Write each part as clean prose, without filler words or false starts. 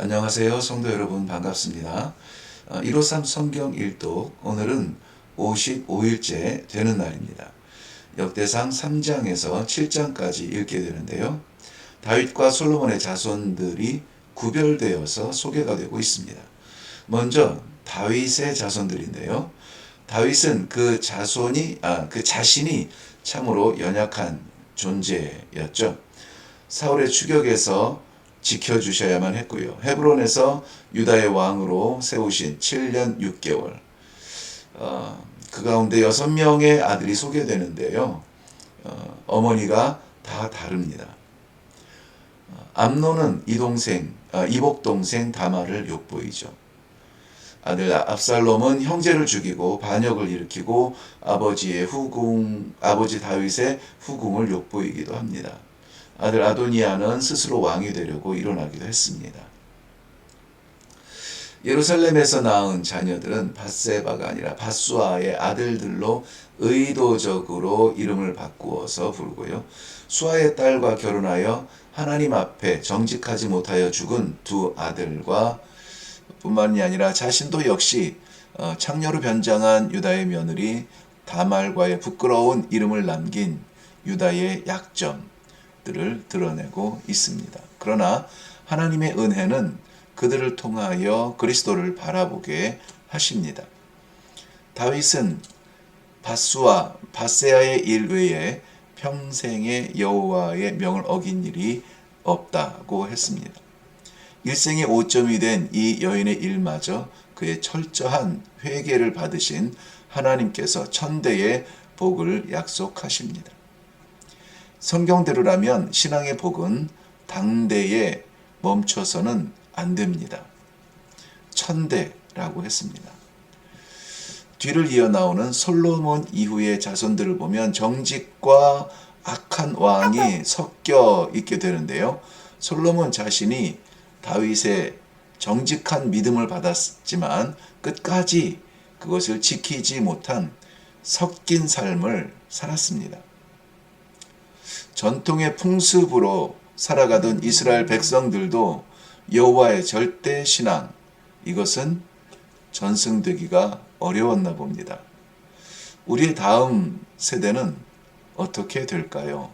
안녕하세요. 성도 여러분 반갑습니다. 153 성경 일독 오늘은 55일째 되는 날입니다. 역대상 3장에서 7장까지 읽게 되는데요. 다윗과 솔로몬의 자손들이 구별되어서 소개가 되고 있습니다. 먼저 다윗의 자손들인데요. 다윗은 그 자신이 참으로 연약한 존재였죠. 사울의 추격에서 지켜주셔야만 했고요. 헤브론에서 유다의 왕으로 세우신 7년 6개월. 그 가운데 6명의 아들이 소개되는데요. 어머니가 다 다릅니다. 암논은 이복 동생 다말을 욕보이죠. 아들 압살롬은 형제를 죽이고 반역을 일으키고 아버지 다윗의 후궁을 욕보이기도 합니다. 아들 아도니아는 스스로 왕이 되려고 일어나기도 했습니다. 예루살렘에서 낳은 자녀들은 밧세바가 아니라 밧수아의 아들들로 의도적으로 이름을 바꾸어서 부르고요. 수아의 딸과 결혼하여 하나님 앞에 정직하지 못하여 죽은 두 아들과 뿐만이 아니라 자신도 역시 창녀로 변장한 유다의 며느리 다말과의 부끄러운 이름을 남긴 유다의 약점들을 드러내고 있습니다. 그러나 하나님의 은혜는 그들을 통하여 그리스도를 바라보게 하십니다. 다윗은 밧세아의 일 외에 평생에 여호와의 명을 어긴 일이 없다고 했습니다. 일생의 오점이 된 이 여인의 일마저 그의 철저한 회개를 받으신 하나님께서 천대의 복을 약속하십니다. 성경대로라면 신앙의 복은 당대에 멈춰서는 안 됩니다. 천대라고 했습니다. 뒤를 이어 나오는 솔로몬 이후의 자손들을 보면 정직과 악한 왕이 섞여 있게 되는데요. 솔로몬 자신이 다윗의 정직한 믿음을 받았지만 끝까지 그것을 지키지 못한 섞인 삶을 살았습니다. 전통의 풍습으로 살아가던 이스라엘 백성들도 여호와의 절대 신앙, 이것은 전승되기가 어려웠나 봅니다. 우리의 다음 세대는 어떻게 될까요?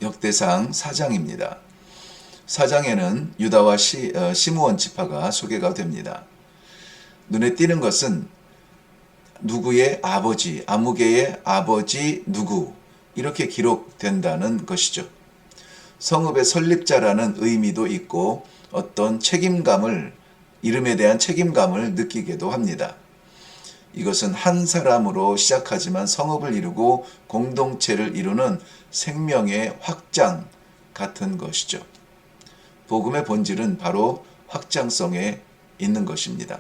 역대상 4장입니다. 4장에는 유다와 시므온 지파가 소개가 됩니다. 눈에 띄는 것은 누구의 아버지, 아무개의 아버지 누구, 이렇게 기록된다는 것이죠. 성읍의 설립자라는 의미도 있고 어떤 이름에 대한 책임감을 느끼게도 합니다. 이것은 한 사람으로 시작하지만 성읍을 이루고 공동체를 이루는 생명의 확장 같은 것이죠. 복음의 본질은 바로 확장성에 있는 것입니다.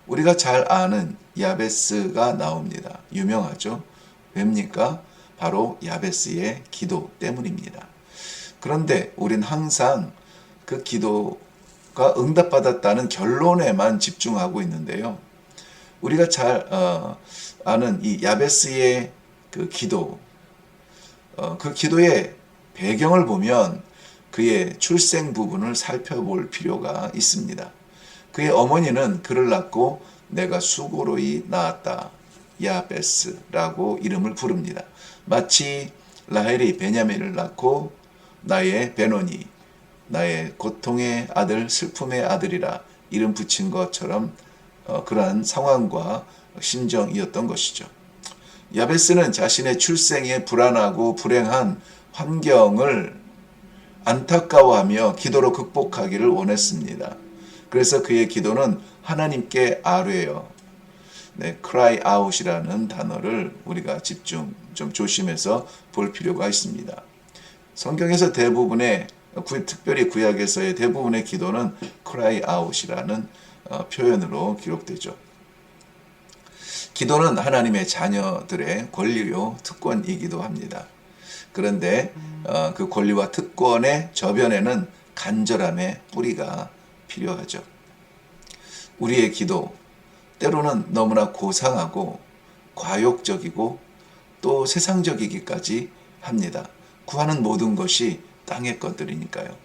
우리가 잘 아는 야베스가 나옵니다. 유명하죠? 왜입니까? 바로 야베스의 기도 때문입니다. 그런데 우린 항상 그 기도가 응답받았다는 결론에만 집중하고 있는데요. 우리가 잘 아는 이 야베스의 그 기도, 그 기도의 배경을 보면 그의 출생 부분을 살펴볼 필요가 있습니다. 그의 어머니는 그를 낳고 내가 수고로이 낳았다, 야베스라고 이름을 부릅니다. 마치 라헬이 베냐민을 낳고 나의 베노니, 나의 고통의 아들, 슬픔의 아들이라 이름 붙인 것처럼 그러한 상황과 심정이었던 것이죠. 야베스는 자신의 출생에 불안하고 불행한 환경을 안타까워하며 기도로 극복하기를 원했습니다. 그래서 그의 기도는 하나님께 아뢰어, cry out이라는 단어를 우리가 좀 조심해서 볼 필요가 있습니다. 성경에서 특별히 구약에서의 대부분의 기도는 cry out이라는 표현으로 기록되죠. 기도는 하나님의 자녀들의 권리요 특권이기도 합니다. 그런데 그 권리와 특권의 저변에는 간절함의 뿌리가 필요하죠. 우리의 기도, 때로는 너무나 고상하고 과욕적이고 또 세상적이기까지 합니다. 구하는 모든 것이 땅의 것들이니까요.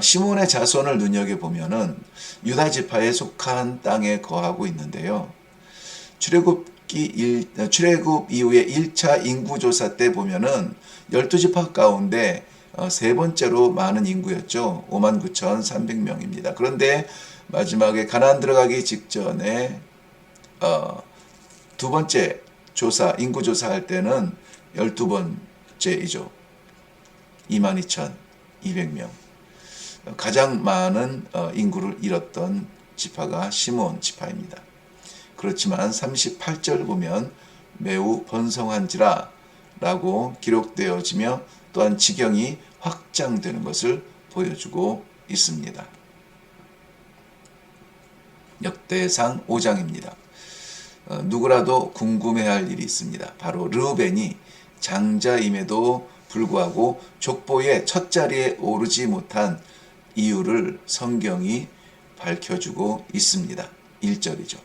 시몬의 자손을 눈여겨보면은 유다 지파에 속한 땅에 거하고 있는데요. 출애굽 이후에 1차 인구조사 때 보면은 12지파 가운데 세 번째로 많은 인구였죠. 59,300명입니다. 그런데 마지막에 가나안 들어가기 직전에 두 번째 인구조사할 때는 12번째이죠. 22,200명. 가장 많은 인구를 잃었던 지파가 시몬 지파입니다. 그렇지만 38절 보면 매우 번성한지라 라고 기록되어지며 또한 지경이 확장되는 것을 보여주고 있습니다. 역대상 5장입니다. 누구라도 궁금해할 일이 있습니다. 바로 르우벤이 장자임에도 불구하고 족보의 첫 자리에 오르지 못한 이유를 성경이 밝혀주고 있습니다. 1절이죠.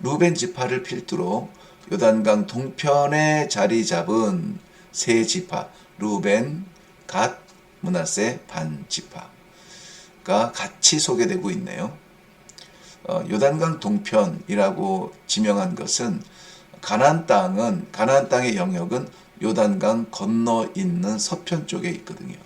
르우벤 지파를 필두로 요단강 동편에 자리 잡은 세 지파, 르우벤, 갓, 므낫세, 반 지파가 같이 소개되고 있네요. 요단강 동편이라고 지명한 것은 가나안 땅의 영역은 요단강 건너 있는 서편 쪽에 있거든요.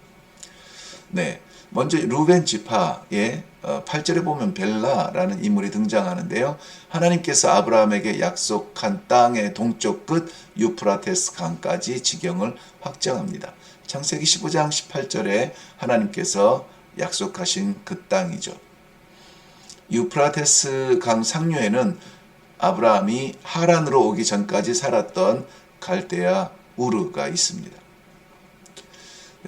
네, 먼저 르우벤 지파의 8절에 보면 벨라라는 인물이 등장하는데요. 하나님께서 아브라함에게 약속한 땅의 동쪽 끝 유프라테스 강까지 지경을 확정합니다. 창세기 15장 18절에 하나님께서 약속하신 그 땅이죠. 유프라테스 강 상류에는 아브라함이 하란으로 오기 전까지 살았던 갈대아 우르가 있습니다.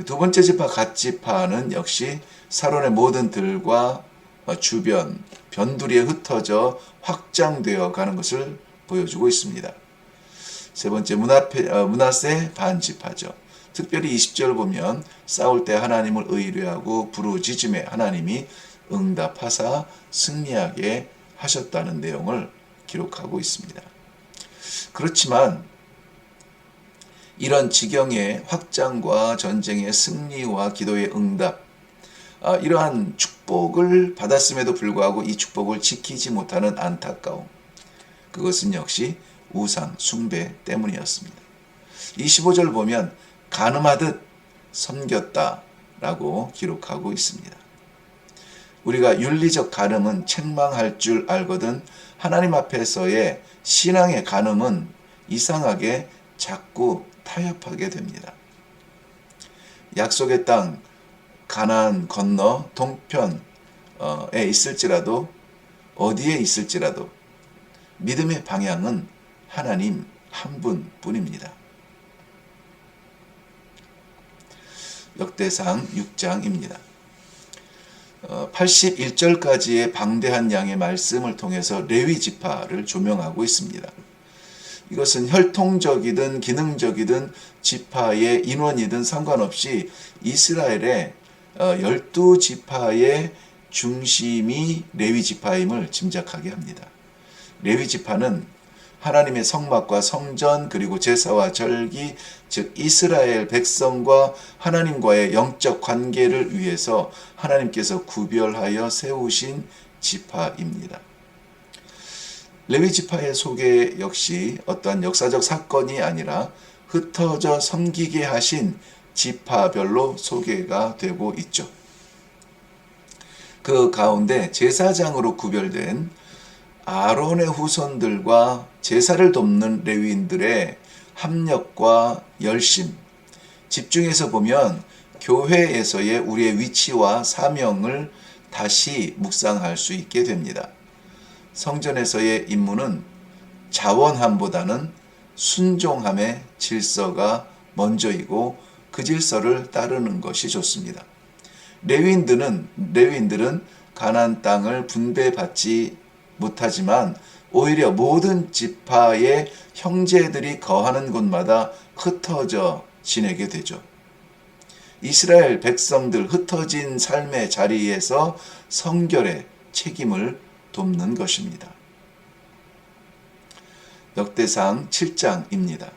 두 번째 지파 갓 지파는 역시 사론의 모든 들과 주변 변두리에 흩어져 확장되어 가는 것을 보여주고 있습니다. 세 번째 므낫세 반 지파죠. 특별히 20절 보면 싸울 때 하나님을 의뢰하고 부르짖음에 하나님이 응답하사 승리하게 하셨다는 내용을 기록하고 있습니다. 그렇지만 이런 지경의 확장과 전쟁의 승리와 기도의 응답, 이러한 축복을 받았음에도 불구하고 이 축복을 지키지 못하는 안타까움, 그것은 역시 우상 숭배 때문이었습니다. 25절 보면 간음하듯 섬겼다라고 기록하고 있습니다. 우리가 윤리적 간음은 책망할 줄 알거든 하나님 앞에서의 신앙의 간음은 이상하게 자꾸 타협하게 됩니다. 약속의 땅 가나안 건너 동편에 있을지라도 어디에 있을지라도 믿음의 방향은 하나님 한 분뿐입니다. 역대상 6장입니다. 81절까지의 방대한 양의 말씀을 통해서 레위 지파를 조명하고 있습니다. 이것은 혈통적이든 기능적이든 지파의 인원이든 상관없이 이스라엘의 12지파의 중심이 레위 지파임을 짐작하게 합니다. 레위 지파는 하나님의 성막과 성전 그리고 제사와 절기, 즉 이스라엘 백성과 하나님과의 영적 관계를 위해서 하나님께서 구별하여 세우신 지파입니다. 레위 지파의 소개 역시 어떠한 역사적 사건이 아니라 흩어져 섬기게 하신 지파별로 소개가 되고 있죠. 그 가운데 제사장으로 구별된 아론의 후손들과 제사를 돕는 레위인들의 합력과 열심, 집중해서 보면 교회에서의 우리의 위치와 사명을 다시 묵상할 수 있게 됩니다. 성전에서의 임무는 자원함보다는 순종함의 질서가 먼저이고 그 질서를 따르는 것이 좋습니다. 레위인들은 가나안 땅을 분배받지 못하지만 오히려 모든 지파의 형제들이 거하는 곳마다 흩어져 지내게 되죠. 이스라엘 백성들 흩어진 삶의 자리에서 성결의 책임을 돕는 것입니다. 역대상 7장입니다.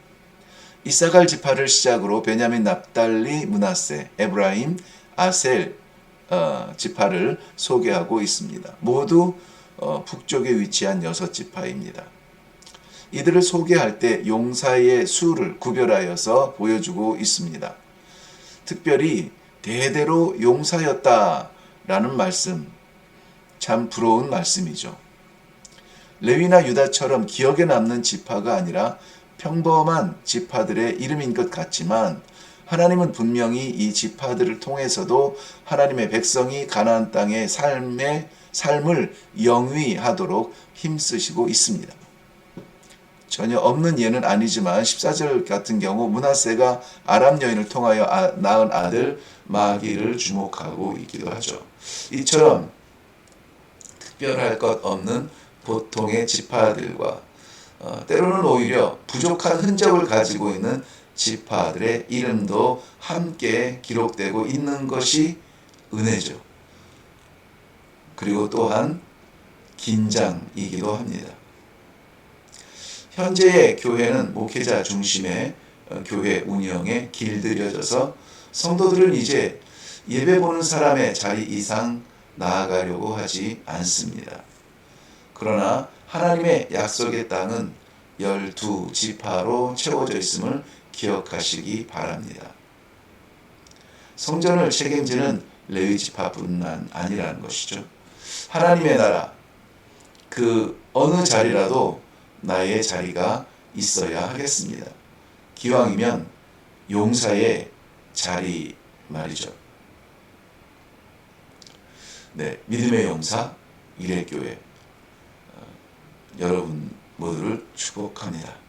이사갈 지파를 시작으로 베냐민, 납달리, 므낫세, 에브라임, 아셀 지파를 소개하고 있습니다. 모두 북쪽에 위치한 6지파입니다. 이들을 소개할 때 용사의 수를 구별하여서 보여주고 있습니다. 특별히 대대로 용사였다라는 말씀, 참 부러운 말씀이죠. 레위나 유다처럼 기억에 남는 지파가 아니라 평범한 지파들의 이름인 것 같지만 하나님은 분명히 이 지파들을 통해서도 하나님의 백성이 가나안 땅의 삶을 영위하도록 힘쓰시고 있습니다. 전혀 없는 예는 아니지만 14절 같은 경우 므낫세가 아람 여인을 통하여 낳은 아들 마기를 주목하고 있기도 하죠. 이처럼 특별할 것 없는 보통의 지파들과 때로는 오히려 부족한 흔적을 가지고 있는 지파들의 이름도 함께 기록되고 있는 것이 은혜죠. 그리고 또한 긴장이기도 합니다. 현재의 교회는 목회자 중심의 교회 운영에 길들여져서 성도들은 이제 예배 보는 사람의 자리 이상 나아가려고 하지 않습니다. 그러나 하나님의 약속의 땅은 12지파로 채워져 있음을 기억하시기 바랍니다. 성전을 책임지는 레위 지파뿐만 아니라는 것이죠. 하나님의 나라, 그 어느 자리라도 나의 자리가 있어야 하겠습니다. 기왕이면 용사의 자리 말이죠. 네, 믿음의 용사 이레교회 여러분 모두를 축복합니다.